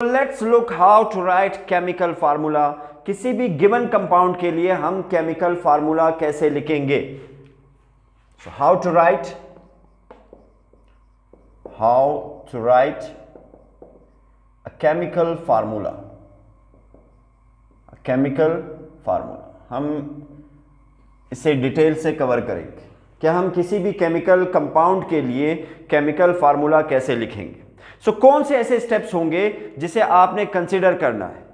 Let's look how to write chemical formula. किसी भी given compound के लिए हम केमिकल फार्मूला कैसे लिखेंगे। So how to write a chemical formula. हम इसे डिटेल से कवर करेंगे कि हम किसी भी केमिकल कंपाउंड के लिए केमिकल फार्मूला कैसे लिखेंगे। कौन से ऐसे स्टेप्स होंगे जिसे आपने कंसीडर करना है।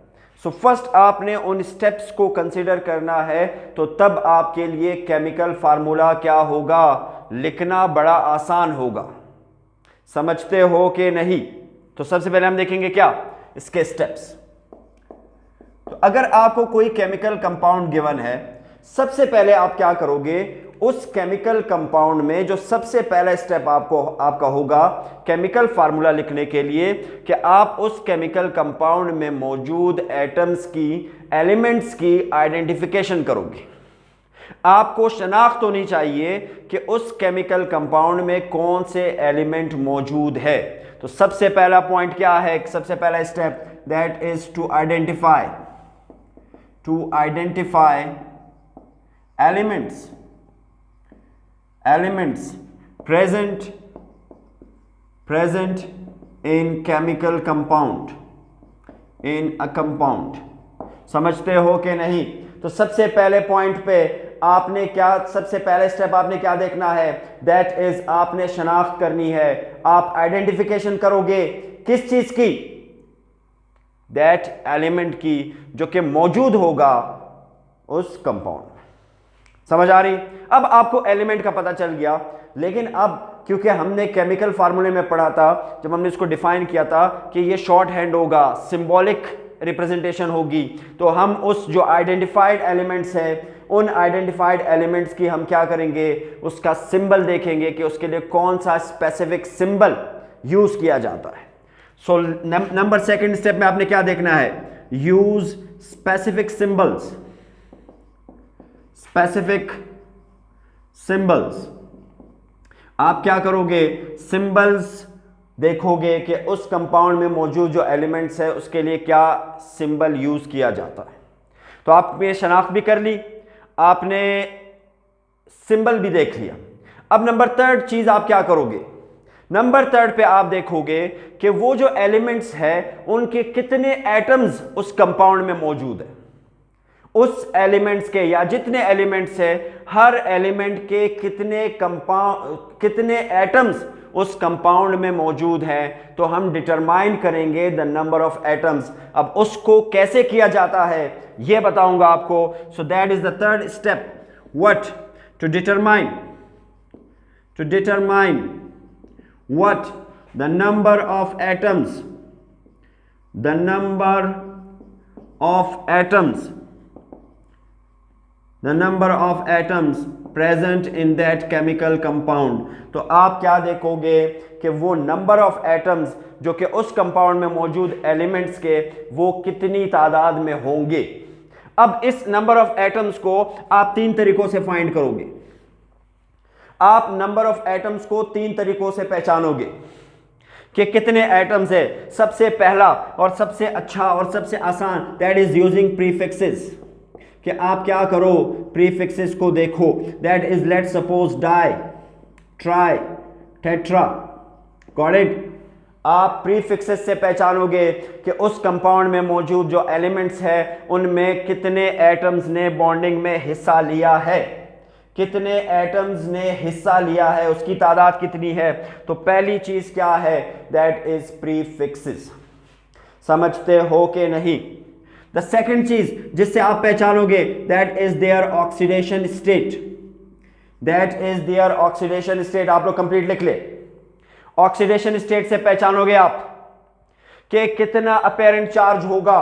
फर्स्ट आपने उन स्टेप्स को कंसीडर करना है, तो तब आपके लिए केमिकल फार्मूला क्या होगा, लिखना बड़ा आसान होगा। समझते हो कि नहीं? तो सबसे पहले हम देखेंगे क्या इसके स्टेप्स। तो अगर आपको कोई केमिकल कंपाउंड गिवन है, सबसे पहले आप क्या करोगे, उस केमिकल कंपाउंड में जो सबसे पहला स्टेप आपका होगा केमिकल फार्मूला लिखने के लिए, कि आप उस केमिकल कंपाउंड में मौजूद एटम्स की, एलिमेंट्स की आइडेंटिफिकेशन करोगे। आपको शनाख्त होनी चाहिए कि उस केमिकल कंपाउंड में कौन से एलिमेंट मौजूद है। तो सबसे पहला पॉइंट क्या है, सबसे पहला step, that is to identify elements present in chemical compound, in a compound। समझते हो कि नहीं? तो सबसे पहले पॉइंट पे आपने क्या, सबसे पहले स्टेप आपने क्या देखना है, दैट इज आपने शनाख्त करनी है, आप आइडेंटिफिकेशन करोगे किस चीज की, दैट एलिमेंट की जो कि मौजूद होगा उस कंपाउंड। समझ आ रही? अब आपको एलिमेंट का पता चल गया, लेकिन अब क्योंकि हमने केमिकल फार्मूले में पढ़ा था, जब हमने इसको डिफाइन किया था कि ये शॉर्ट हैंड होगा, सिंबॉलिक रिप्रेजेंटेशन होगी, तो हम उस जो आइडेंटिफाइड एलिमेंट्स हैं, उन आइडेंटिफाइड एलिमेंट्स की हम क्या करेंगे, उसका सिंबल देखेंगे कि उसके लिए कौन सा स्पेसिफिक सिंबल यूज किया जाता है। सो नंबर सेकंड स्टेप में आपने क्या देखना है, यूज स्पेसिफिक सिंबल्स। आप क्या करोगे, सिंबल्स देखोगे कि उस कंपाउंड में मौजूद जो एलिमेंट्स है उसके लिए क्या सिंबल यूज किया जाता है। तो आपने शनाख्त भी कर ली, आपने सिंबल भी देख लिया। अब नंबर थर्ड चीज आप क्या करोगे, नंबर थर्ड पे आप देखोगे कि वो जो एलिमेंट्स है उनके कितने एटम्स उस कंपाउंड में मौजूद है। उस एलिमेंट्स के, या जितने एलिमेंट्स है, हर एलिमेंट के कितने एटम्स उस कंपाउंड में मौजूद हैं, तो हम डिटरमाइन करेंगे द नंबर ऑफ एटम्स। अब उसको कैसे किया जाता है यह बताऊंगा आपको। So that is the third step, what, to determine what the number of atoms present in that chemical compound। तो आप क्या देखोगे कि वो नंबर ऑफ एटम्स जो कि उस कंपाउंड में मौजूद एलिमेंट्स के, वो कितनी तादाद में होंगे। अब इस नंबर ऑफ एटम्स को आप तीन तरीकों से फाइंड करोगे। आप नंबर ऑफ एटम्स को तीन तरीकों से पहचानोगे कि कितने एटम्स है। सबसे पहला और सबसे अच्छा और सबसे आसान, दैट इज यूजिंग प्रीफिक्सेस। कि आप क्या करो, प्रीफिक्सेस को देखो, that is let suppose di, tri, tetra, got it. आप प्रीफिक्सेस से पहचानोगे कि उस कंपाउंड में मौजूद जो एलिमेंट्स है उनमें कितने एटम्स ने बॉन्डिंग में हिस्सा लिया है, कितने एटम्स ने हिस्सा लिया है, उसकी तादाद कितनी है। तो पहली चीज क्या है, दैट इज प्रीफिक्सेस। समझते हो कि नहीं? द सेकंड चीज जिससे आप पहचानोगे, that is their oxidation state. आप लोग कंप्लीट लिख ले। ऑक्सीडेशन स्टेट से पहचानोगे आप कि कितना अपेरेंट चार्ज होगा,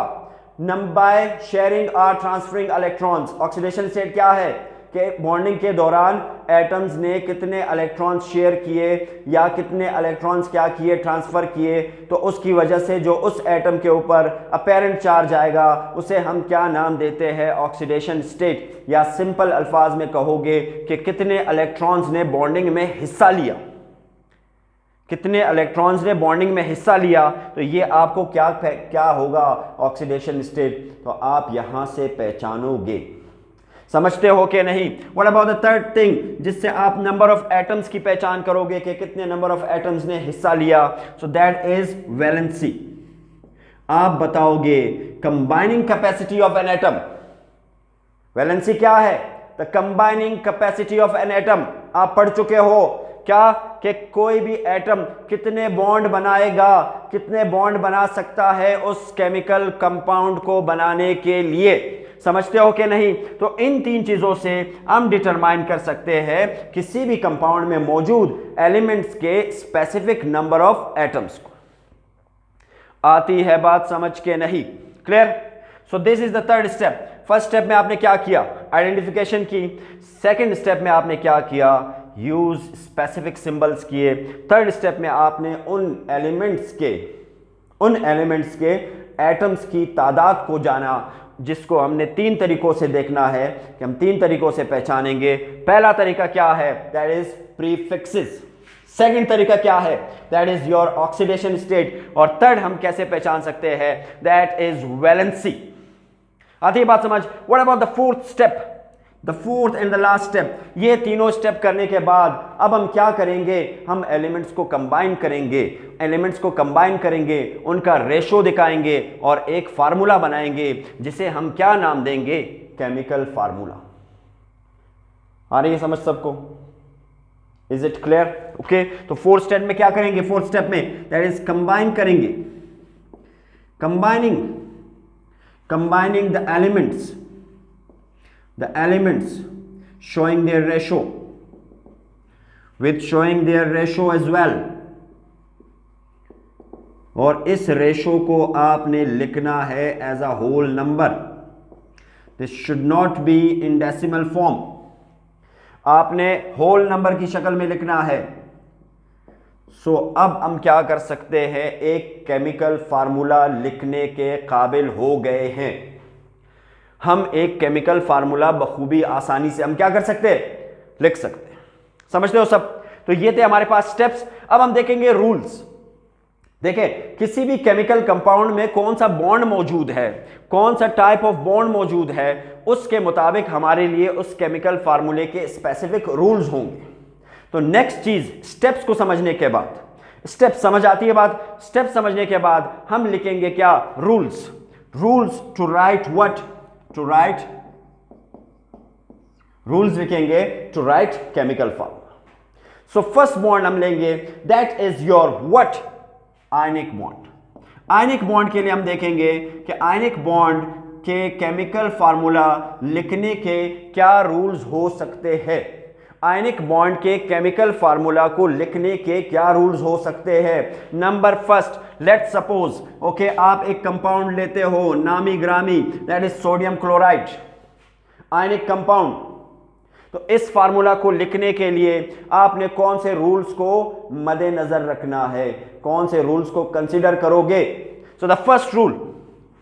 बाय शेयरिंग और ट्रांसफरिंग इलेक्ट्रॉन्स। ऑक्सीडेशन स्टेट क्या है कि बॉन्डिंग के दौरान एटम्स ने कितने इलेक्ट्रॉन्स शेयर किए या कितने इलेक्ट्रॉन्स क्या किए, ट्रांसफर किए। तो उसकी वजह से जो उस एटम के ऊपर अपेरेंट चार्ज आएगा उसे हम क्या नाम देते हैं, ऑक्सीडेशन स्टेट। या सिंपल अल्फाज में कहोगे कि कितने इलेक्ट्रॉन्स ने बॉन्डिंग में हिस्सा लिया, कितने इलेक्ट्रॉन्स ने बॉन्डिंग में हिस्सा लिया, तो ये आपको क्या क्या होगा ऑक्सीडेशन स्टेट, तो आप यहां से पहचानोगे। समझते हो कि नहीं? What about the third thing, जिससे आप नंबर ऑफ एटम्स की पहचान करोगे कि कितने नंबर ऑफ एटम्स ने हिस्सा लिया, सो दैट इज वैलेंसी। आप बताओगे combining capacity of an atom. Valency क्या है? The combining capacity of an atom. आप पढ़ चुके हो क्या कि कोई भी एटम कितने बॉन्ड बनाएगा, कितने बॉन्ड बना सकता है उस केमिकल कंपाउंड को बनाने के लिए। समझते हो कि नहीं? तो इन तीन चीजों से हम डिटरमाइन कर सकते हैं किसी भी कंपाउंड में मौजूद एलिमेंट्स के स्पेसिफिक नंबर ऑफ एटम्स को। आती है बात समझ के नहीं? Clear? So this is the third step. First step में आपने क्या किया? आइडेंटिफिकेशन की। सेकंड स्टेप में आपने क्या किया? यूज स्पेसिफिक सिंबल्स किए। थर्ड स्टेप में आपने उन एलिमेंट्स के एटम्स की तादाद को जाना, जिसको हमने तीन तरीकों से देखना है कि हम तीन तरीकों से पहचानेंगे। पहला तरीका क्या है? That is prefixes. सेकंड तरीका क्या है? That is your oxidation state. और थर्ड हम कैसे पहचान सकते हैं? That is valency. आती है बात समझ? What about the fourth step, the fourth and the last step? ये तीनों स्टेप करने के बाद अब हम क्या करेंगे? हम एलिमेंट्स को कंबाइन करेंगे, उनका रेशो दिखाएंगे और एक फार्मूला बनाएंगे जिसे हम क्या नाम देंगे? Chemical formula. आ रही है समझ सबको? Is it clear? ओके, तो फोर्थ स्टेप में क्या करेंगे? फोर्थ स्टेप में दैट इज कंबाइन करेंगे, combining the elements showing their ratio as well, और इस रेशो को आपने लिखना है as a whole number. This should not be in decimal form. आपने होल नंबर की शक्ल में लिखना है। सो अब हम क्या कर सकते हैं? एक केमिकल फार्मूला लिखने के काबिल हो गए हैं। हम एक केमिकल फार्मूला बखूबी आसानी से हम क्या कर सकते हैं? लिख सकते हैं। समझते हो सब? तो ये थे हमारे पास स्टेप्स। अब हम देखेंगे रूल्स। देखें, किसी भी केमिकल कंपाउंड में कौन सा बॉन्ड मौजूद है, कौन सा टाइप ऑफ बॉन्ड मौजूद है, उसके मुताबिक हमारे लिए उस केमिकल फार्मूले के स्पेसिफिक रूल्स होंगे। तो नेक्स्ट चीज, स्टेप्स को समझने के बाद, स्टेप समझ आती है बात? स्टेप समझने के बाद हम लिखेंगे क्या? Rules. To write what? To write rules लिखेंगे to write chemical formula. So first bond हम लेंगे, that is your what? Ionic bond. Ionic bond के लिए हम देखेंगे कि आयनिक बॉन्ड के केमिकल फार्मूला लिखने के क्या रूल्स हो सकते हैं। आयनिक बॉन्ड के केमिकल फार्मूला को लिखने के क्या रूल्स हो सकते हैं? Number first, let suppose okay, आप एक कंपाउंड लेते हो नामी ग्रामी, that is sodium chloride, ionic compound. तो इस फार्मूला को लिखने के लिए आपने कौन से रूल्स को मद्देनजर रखना है? कौन से रूल्स को कंसीडर करोगे? So the first rule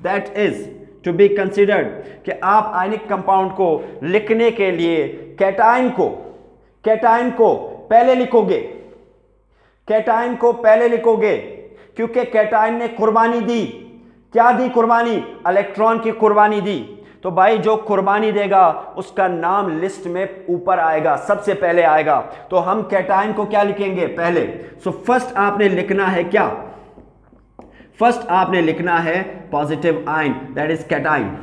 that is to be considered कि आप आयनिक कंपाउंड को लिखने के लिए कैटायन को पहले लिखोगे। कैटायन को पहले लिखोगे क्योंकि कैटायन ने कुर्बानी दी। क्या दी कुर्बानी? इलेक्ट्रॉन की कुर्बानी दी। तो भाई जो कुर्बानी देगा उसका नाम लिस्ट में ऊपर आएगा, सबसे पहले आएगा। तो हम कैटायन को क्या लिखेंगे? पहले। सो फर्स्ट आपने लिखना है क्या? फर्स्ट आपने लिखना है positive ion, that is cation.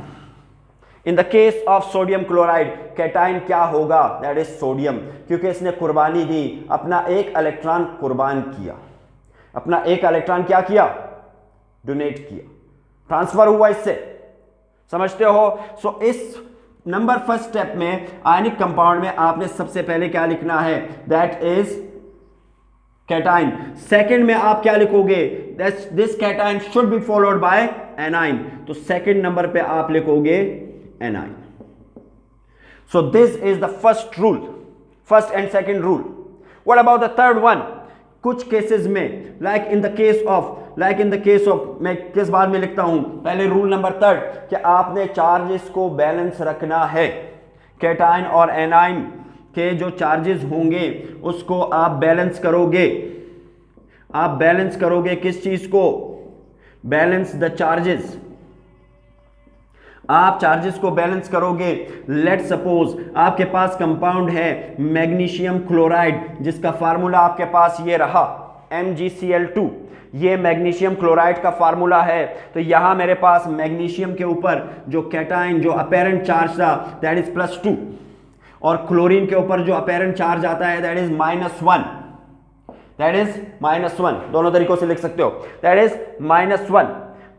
In the case of sodium chloride cation क्या होगा? दैट इज सोडियम, क्योंकि इसने कुर्बानी दी, अपना एक इलेक्ट्रॉन कुर्बान किया, अपना एक इलेक्ट्रॉन क्या किया? डोनेट किया, ट्रांसफर हुआ इससे। समझते हो? सो इस नंबर फर्स्ट स्टेप में आयनिक कंपाउंड में आपने सबसे पहले क्या लिखना है? That is cation. सेकंड में आप क्या लिखोगे? This cation should be followed by A9. तो सेकंड नंबर पे आप लिखोगे A9. So this is the first rule, first and second rule. What about the third one? कुछ केसेस में like in the case of मैं किस बात में लिखता हूं? पहले रूल नंबर थर्ड कि आपने चार्जेस को बैलेंस रखना है। कैटायन और एनाइन के जो चार्जेस होंगे उसको आप बैलेंस करोगे। आप बैलेंस करोगे किस चीज को? Balance the charges. आप चार्जेस को बैलेंस करोगे। लेट सपोज आपके पास कंपाउंड है मैग्नीशियम क्लोराइड, जिसका फार्मूला आपके पास ये रहा MgCl2। ये मैग्नीशियम क्लोराइड का फार्मूला है। तो यहां मेरे पास मैग्नीशियम के ऊपर जो कैटाइन, जो अपेरेंट चार्ज था, दैट इज +2, और क्लोरीन के ऊपर जो अपेरेंट चार्ज आता है दैट इज -1। दैट इज -1, दोनों तरीकों से लिख सकते हो, दैट इज -1।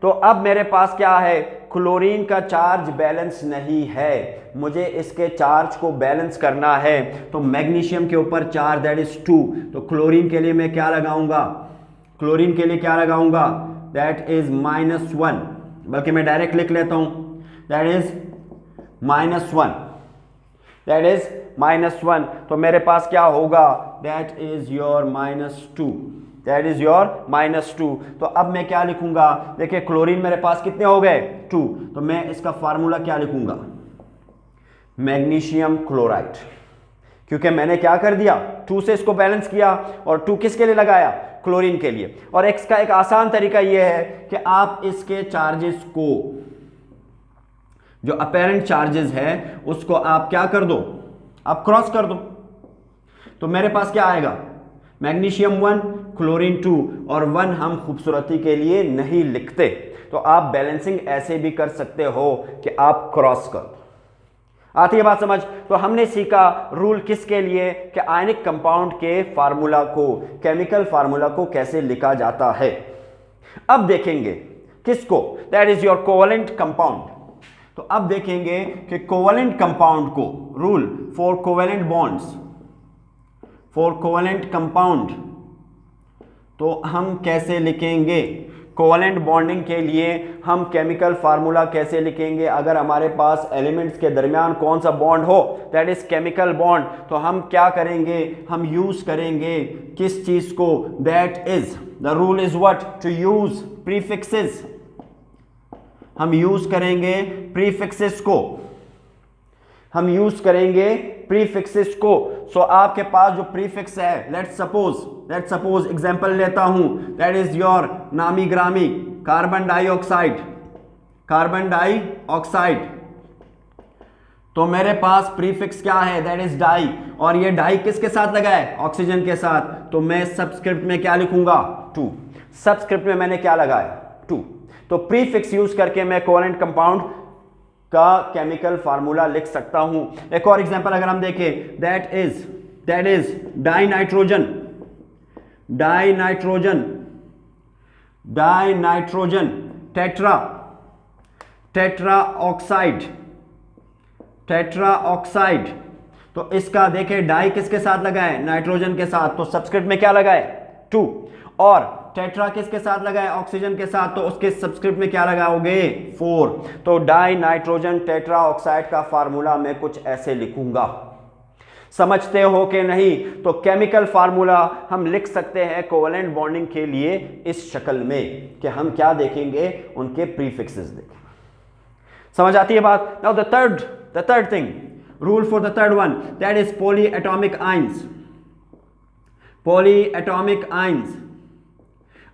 तो अब मेरे पास क्या है? क्लोरीन का चार्ज बैलेंस नहीं है, मुझे इसके चार्ज को बैलेंस करना है। तो मैग्नीशियम के ऊपर चार्ज दैट इज 2, तो क्लोरीन के लिए मैं क्या लगाऊंगा? क्लोरीन के लिए क्या लगाऊंगा? दैट इज -1, बल्कि मैं डायरेक्ट लिख लेता हूं, दैट इज -1, दैट इज -1। तो मेरे पास क्या होगा? That is your -2, that is your -2। तो अब मैं क्या लिखूंगा? देखिए क्लोरीन मेरे पास कितने हो गए? 2। तो मैं इसका फार्मूला क्या लिखूंगा? मैग्नीशियम क्लोराइड, क्योंकि मैंने क्या कर दिया? 2 से इसको बैलेंस किया, और 2 किसके लिए लगाया? क्लोरीन के लिए। और इसका एक आसान तरीका यह है कि आप इसके चार्जेस को, जो अपेरेंट चार्जेस है, उसको आप क्या कर दो? आप क्रॉस कर दो। तो मेरे पास क्या आएगा? मैग्नीशियम 1, क्लोरीन 2, और 1 हम खूबसूरती के लिए नहीं लिखते। तो आप बैलेंसिंग ऐसे भी कर सकते हो कि आप क्रॉस कर दो। आती है बात समझ? तो हमने सीखा रूल किसके लिए? कि आयनिक कंपाउंड के फार्मूला को, केमिकल फार्मूला को कैसे लिखा जाता है। अब देखेंगे किसको? That is your covalent compound. तो अब देखेंगे कि कोवेलेंट कंपाउंड को, rule for covalent bonds, for covalent compound, तो हम कैसे लिखेंगे? कोवेलेंट बॉन्डिंग के लिए हम केमिकल फार्मूला कैसे लिखेंगे? अगर हमारे पास एलिमेंट्स के दरमियान कौन सा बॉन्ड हो, दैट इज केमिकल बॉन्ड, तो हम क्या करेंगे? हम यूज करेंगे किस चीज को? That is, the rule is what? To use prefixes. हम यूज करेंगे प्रीफिक्सेस को, हम यूज करेंगे प्रीफिक्सेस को। सो आपके पास जो प्रीफिक्स है, लेट्स सपोज एग्जांपल लेता हूं, दैट इज योर नामी ग्रामी कार्बन डाइऑक्साइड, कार्बन डाइऑक्साइड। तो मेरे पास प्रीफिक्स क्या है? दैट इज डाई, और ये डाई किसके साथ लगा है? ऑक्सीजन के साथ। तो मैं सबस्क्रिप्ट में क्या लिखूंगा? 2। सबस्क्रिप्ट में मैंने क्या लगाया? 2। तो प्रीफिक्स यूज करके मैं कोवेलेंट कंपाउंड का केमिकल फार्मूला लिख सकता हूं। एक और एग्जांपल अगर हम देखें, that is dinitrogen, tetra oxide. तो इसका देखें डाई किसके साथ लगा है? नाइट्रोजन के साथ। तो सबस्क्रिप्ट में क्या लगा है? 2। और टेट्रा किसके साथ लगा है? ऑक्सीजन के साथ। तो उसके सबस्क्रिप्ट में क्या लगाओगे? 4। तो डाई नाइट्रोजन टेट्रा ऑक्साइड का फार्मूला मैं कुछ ऐसे लिखूंगा। समझते हो कि नहीं? तो केमिकल फार्मूला हम लिख सकते हैं कोवेलेंट बॉन्डिंग के लिए इस शक्ल में, कि हम क्या देखेंगे? उनके प्रीफिक्सेस देखेंगे। समझ आती है बात? Now the third thing, rule for the third one, that is polyatomic ions. Polyatomic ions,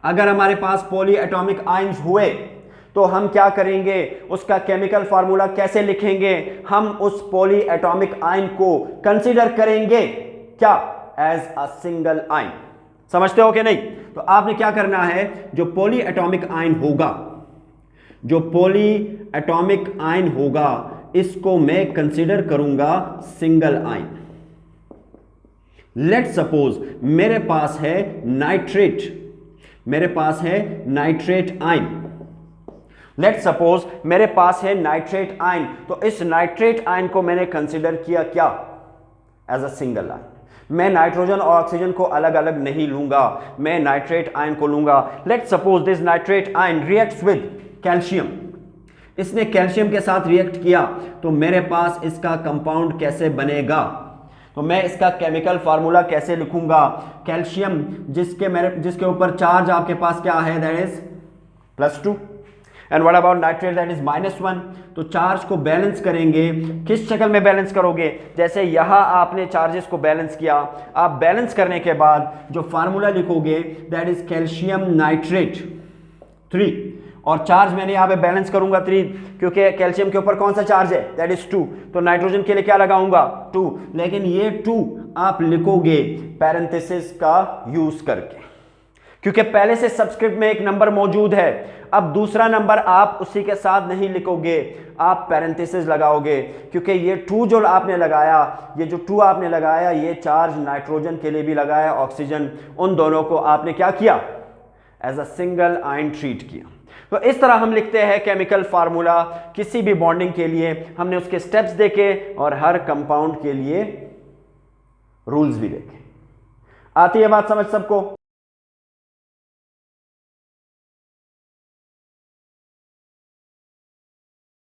अगर हमारे पास पॉलीएटॉमिक आयंस हुए तो हम क्या करेंगे? उसका केमिकल फार्मूला कैसे लिखेंगे? हम उस पॉलीएटॉमिक आयन को कंसीडर करेंगे क्या? As a single ion. समझते हो कि नहीं? तो आपने क्या करना है? जो पॉलीएटॉमिक आयन होगा, जो पॉलीएटॉमिक आयन होगा, इसको मैं कंसीडर करूंगा सिंगल आयन। लेट सपोज मेरे पास है नाइट्रेट, मेरे पास है नाइट्रेट आयन। लेट सपोज मेरे पास है नाइट्रेट आयन, तो इस नाइट्रेट आयन को मैंने कंसीडर किया क्या? As a single ion. मैं नाइट्रोजन और ऑक्सीजन को अलग अलग नहीं लूंगा, मैं नाइट्रेट आयन को लूंगा। Let suppose this nitrate ion reacts with calcium, इसने कैल्शियम के साथ रिएक्ट किया, तो मेरे पास इसका कंपाउंड कैसे बनेगा? तो मैं इसका केमिकल फार्मूला कैसे लिखूंगा? कैल्शियम जिसके ऊपर चार्ज आपके पास क्या है? That is +2। And what about nitrate that is -1। तो चार्ज को बैलेंस करेंगे, किस शक्ल में बैलेंस करोगे, जैसे यहां आपने चार्जेस को बैलेंस किया, आप बैलेंस करने के बाद जो फार्मूला लिखोगे दैट इज कैल्शियम नाइट्रेट 3, और चार्ज मैंने यहां पे बैलेंस करूंगा 3 क्योंकि कैल्शियम के ऊपर कौन सा चार्ज है, दैट इज 2, तो नाइट्रोजन के लिए क्या लगाऊंगा 2, लेकिन ये 2 आप लिखोगे पैरेंथेसिस का यूज करके, क्योंकि पहले से सबस्क्रिप्ट में एक नंबर मौजूद है। अब दूसरा नंबर आप उसी के साथ नहीं लिखोगे, आप पैरेंथेसिस लगाओगे, क्योंकि ये 2 जो आपने लगाया, ये जो 2 आपने लगाया, ये चार्ज नाइट्रोजन के लिए भी लगाया, ऑक्सीजन, उन दोनों को आपने क्या किया, as a single ion treat किया। तो इस तरह हम लिखते हैं केमिकल फार्मूला किसी भी बॉन्डिंग के लिए। हमने उसके स्टेप्स देखे और हर कंपाउंड के लिए रूल्स भी देखे। आती है बात समझ सबको?